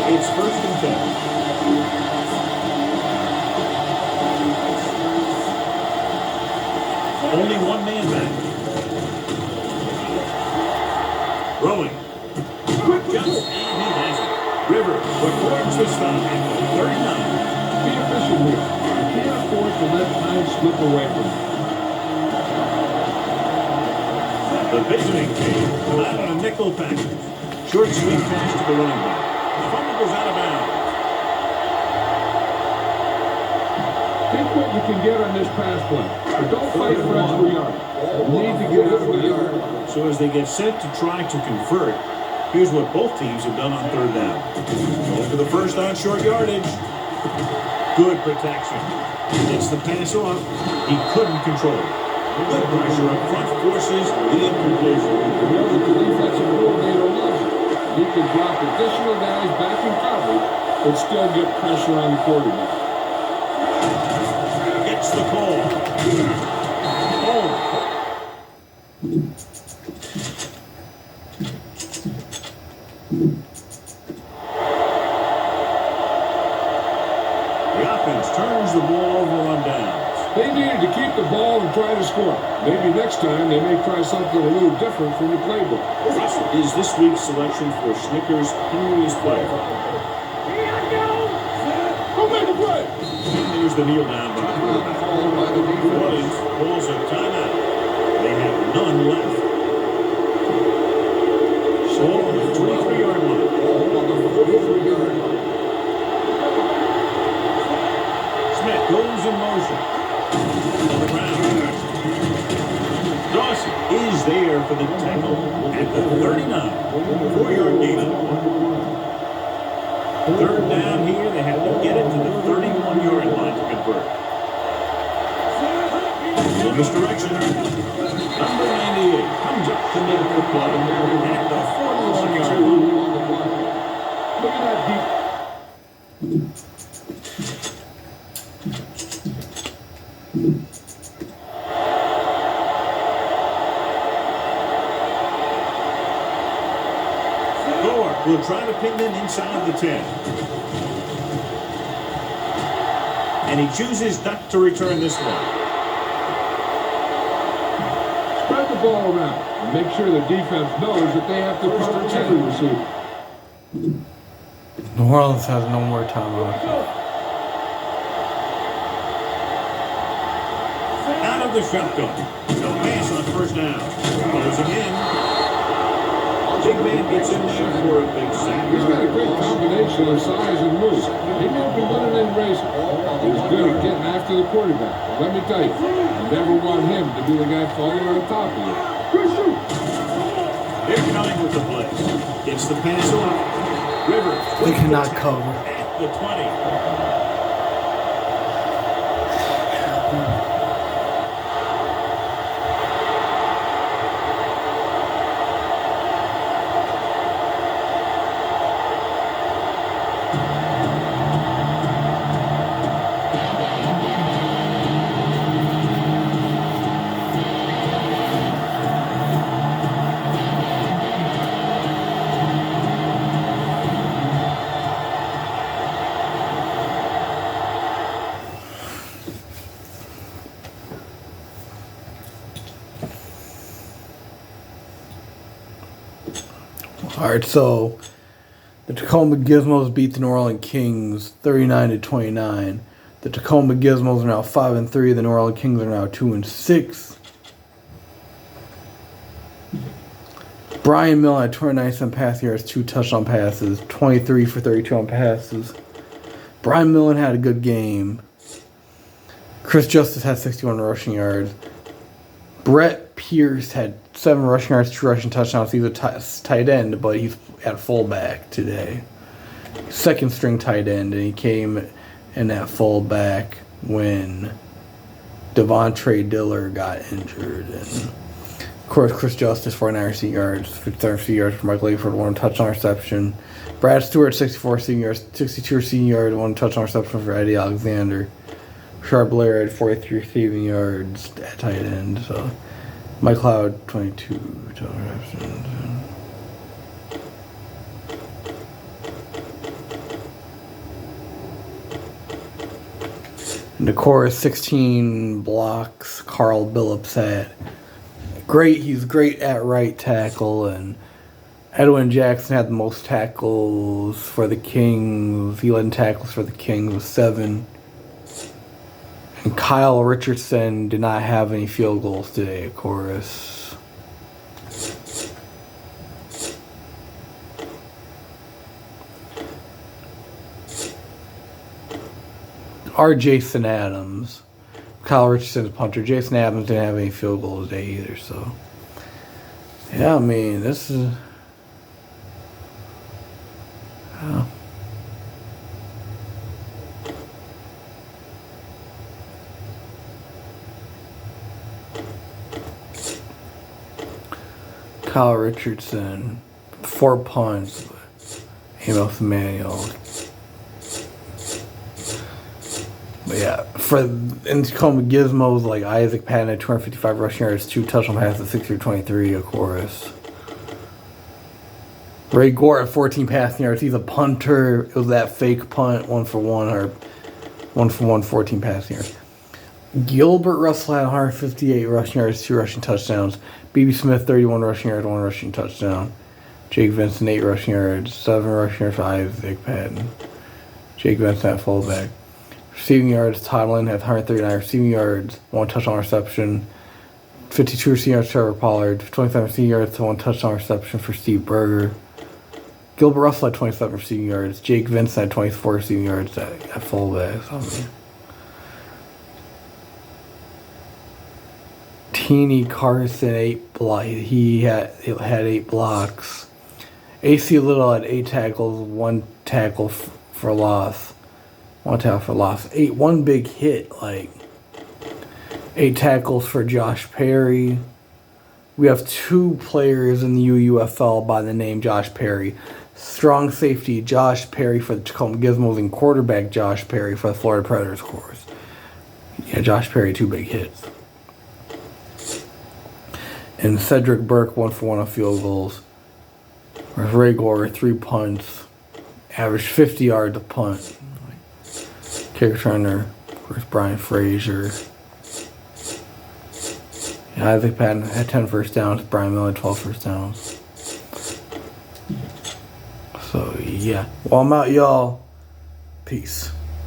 It's 1st and 10. Only one man back. Rolling. Quick jump, and he has it. River records the stop at the 39. Be efficient here. You can't afford to let time slip away from you. The visiting team come out on a nickel package. Short sweep pass to the running back. The fumble goes out of bounds. Take what you can get on this pass play, but don't fight for extra yards. You need to get out of bounds. So as they get set to try to convert, here's what both teams have done on 3rd down. Going for the first on short yardage. Good protection. Gets the pass off. He couldn't control it. Good pressure up front forces the incompletion. You know that the defensive coordinator loves it. He can drop additional guys back in coverage, but still get pressure on the quarterback. Gets the call. Oh. The offense turns the ball over on downs. They needed to keep the ball and try to score. Maybe next time they may try something a little different from the playbook. Russell is this week's selection for Snickers' Henry's player. Go make a play! And there's the kneel down by the quarterback. Williams pulls a timeout. They have none left. Ball on the 23-yard line. Smith goes in motion. On the ground. Dawson is there for the tackle at the 39. 4-yard gain on the play. Third down here, they have to get it to the 31-yard line to convert. In misdirection. Number 98 comes up to make the play at the 41-yard line. Look at that deep. Will try to pin them inside the 10. And he chooses not to return this one. Spread the ball around and make sure the defense knows that they have to protect the receiver. New Orleans has no more timeouts. Out of the shotgun. No pass on first down. Goes again. Big man gets in there for a big sack. He's got a great combination of size and moves. He may be running and racing. He's good at getting after the quarterback. But let me tell you, you never want him to be the guy falling on top of you. Good shoot. They're coming with the blitz. Gets the pass off. Rivers. They cannot cover. At the 20. All right, so the Tacoma Gizmos beat the New Orleans Kings 39-29. The Tacoma Gizmos are now 5-3. The New Orleans Kings are now 2-6. Brian Millen had 29 pass yards, 2 touchdown passes, 23 for 32 on passes. Brian Millen had a good game. Chris Justice had 61 rushing yards. Brett Pierce had 7 rushing yards, 2 rushing touchdowns. He's a tight end, but he's at fullback today. Second string tight end, and he came in at fullback when Devontae Diller got injured. And of course, Chris Justice, 49 receiving yards, 57 receiving yards for Mike Layford, 1 touchdown reception. Brad Stewart, 64 receiving yards, 62 receiving yards, 1 touchdown reception for Eddie Alexander. Sharp Blair had 43 receiving yards at tight end. So Mike Cloud, 22 touchdown receptions. And the core is 16 blocks. Carl Billups had he's great at right tackle, and Edwin Jackson had the most tackles for the Kings. He led in tackles for the Kings with 7. And Kyle Richardson did not have any field goals today, of course. Or Jason Adams. Kyle Richardson's punter. Jason Adams didn't have any field goals today either, so. Yeah, I mean, this is. Yeah. Kyle Richardson, 4 punts. Amos Emmanuel. But yeah, in Tacoma, gizmos like Isaac Patton at 255 rushing yards, 2 touchdown passes, 6-23, of course. Ray Gore at 14 passing yards. He's a punter. It was that fake punt, 1 for 1, or 1 for 1, 14 passing yards. Gilbert Russell had 158 rushing yards, 2 rushing touchdowns. B.B. Smith, 31 rushing yards, 1 rushing touchdown. Jake Vincent, 8 rushing yards, 7 rushing yards for Isaac Patton. Jake Vincent at fullback. Receiving yards, Todd Lynn had 139 receiving yards, 1 touchdown reception. 52 receiving yards, Trevor Pollard. 27 receiving yards to 1 touchdown reception for Steve Berger. Gilbert Russell had 27 receiving yards. Jake Vincent had 24 receiving yards at fullback. Teeny Carson, 8 blocks. He had 8 blocks. AC Little had 8 tackles, 1 tackle for loss. 1 tackle for loss. 1 big hit, 8 tackles for Josh Perry. We have 2 players in the UUFL by the name Josh Perry. Strong safety Josh Perry for the Tacoma Gizmos and quarterback Josh Perry for the Florida Predators, of course. Yeah, Josh Perry, 2 big hits. And Cedric Burke, 1 for 1 on field goals. Whereas Ray Gore, 3 punts. Averaged 50 yards a punt. Kick returner, of course, Brian Frazier. Yeah, Isaac Patton had 10 first downs. Brian Miller had 12 first downs. So, yeah. Well, I'm out, y'all. Peace.